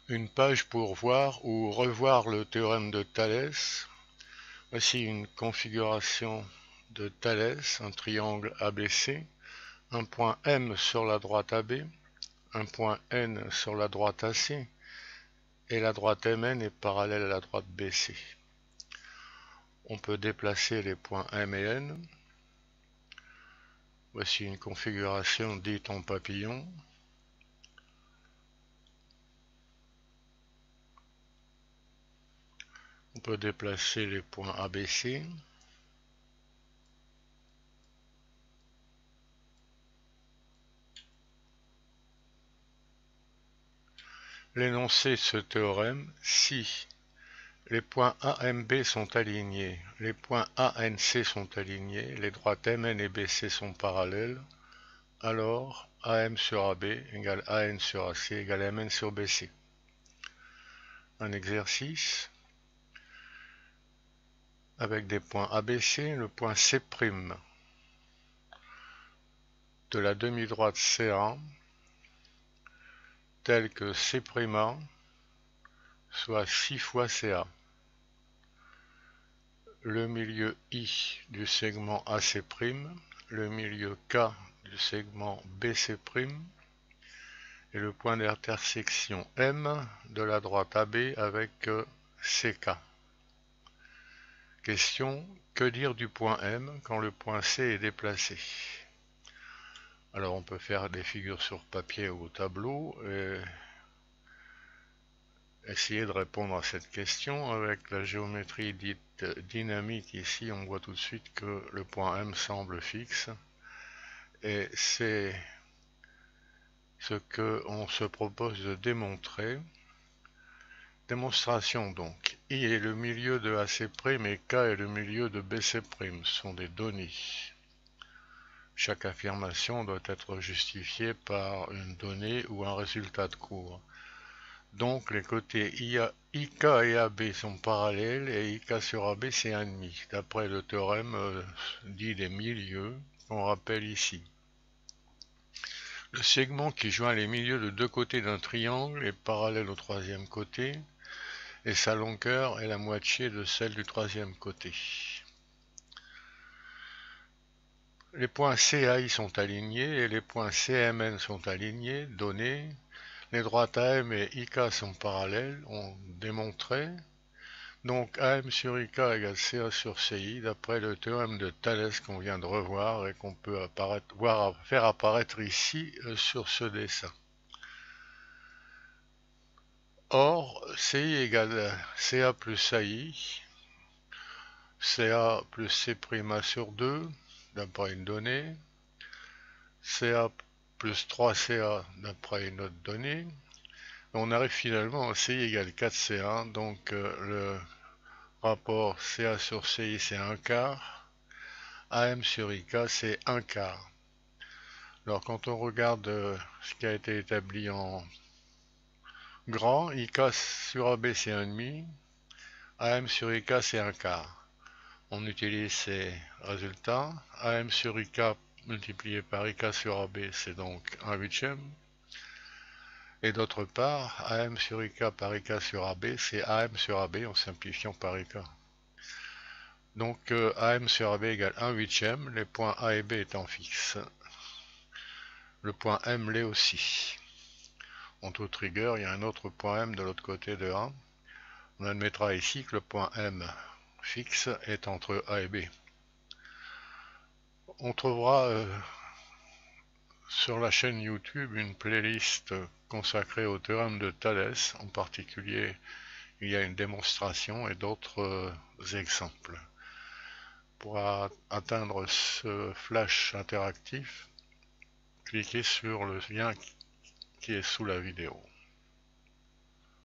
Une page pour voir ou revoir le théorème de Thalès. Voici une configuration de Thalès, un triangle ABC, un point M sur la droite AB, un point N sur la droite AC, et la droite MN est parallèle à la droite BC. On peut déplacer les points M et N. Voici une configuration dite en papillon. On peut déplacer les points ABC. L'énoncé de ce théorème, si les points AMB sont alignés, les points ANC sont alignés, les droites MN et BC sont parallèles, alors AM sur AB égale AN sur AC égale MN sur BC. Un exercice avec des points ABC, le point C' de la demi-droite CA tel que C'A soit 6 fois CA. Le milieu I du segment AC', le milieu K du segment BC' et le point d'intersection M de la droite AB avec CK. Question, que dire du point M quand le point C est déplacé? Alors on peut faire des figures sur papier ou au tableau et essayer de répondre à cette question. Avec la géométrie dite dynamique ici, on voit tout de suite que le point M semble fixe et c'est ce que on se propose de démontrer. Démonstration donc. I est le milieu de AC' et K est le milieu de BC'. Ce sont des données. Chaque affirmation doit être justifiée par une donnée ou un résultat de cours. Donc les côtés IK et AB sont parallèles et IK sur AB c'est 1,5, d'après le théorème dit des milieux qu'on rappelle ici. Le segment qui joint les milieux de deux côtés d'un triangle est parallèle au troisième côté et sa longueur est la moitié de celle du troisième côté. Les points CAI sont alignés et les points CMN sont alignés, donnés. Les droites AM et IK sont parallèles, on démontré. Donc AM sur IK égale CA sur CI d'après le théorème de Thalès qu'on vient de revoir et qu'on peut faire apparaître ici sur ce dessin. Or, CI égale CA plus AI, CA plus C'A sur 2 d'après une donnée, CA plus 3CA d'après une autre donnée. On arrive finalement à CI égale 4C1, donc le rapport CA sur CI c'est 1/4, AM sur IK c'est 1/4. Alors quand on regarde ce qui a été établi en grand, IK sur AB c'est 1,5, AM sur IK c'est 1/4. On utilise ces résultats. AM sur IK multiplié par IK sur AB c'est donc 1/8. Et d'autre part, AM sur IK par IK sur AB c'est AM sur AB en simplifiant par IK. Donc AM sur AB égale 1/8, les points A et B étant fixes. Le point M l'est aussi. En toute rigueur, il y a un autre point M de l'autre côté de A. On admettra ici que le point M fixe est entre A et B. On trouvera sur la chaîne YouTube une playlist consacrée au théorème de Thalès. En particulier, il y a une démonstration et d'autres exemples. Pour atteindre ce flash interactif, cliquez sur le lien qui est sous la vidéo.